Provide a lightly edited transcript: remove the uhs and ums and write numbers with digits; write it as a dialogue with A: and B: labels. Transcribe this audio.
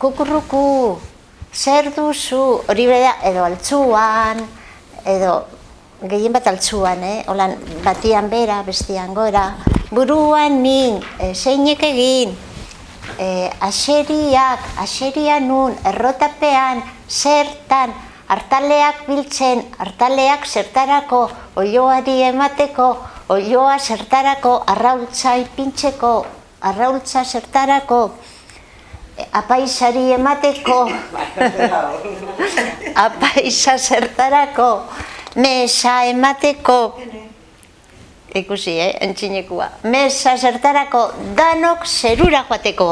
A: kukurruku, zer duzu, hori bera, edo altzuan, edo gehien bat altzuan, holan batian bera, bestian gora, buruan nin, zeinek egin, aseria nun, errotapean, zertan, hartaleak biltzen, hartaleak zertarako, olioari emateko, olioa zertarako, arraultza ipintzeko, arraultza zertarako, apaisari emateko, apaisa zertarako, mesa emateko, ikusi, entzinekua, mesa zertarako, danok zerura joateko.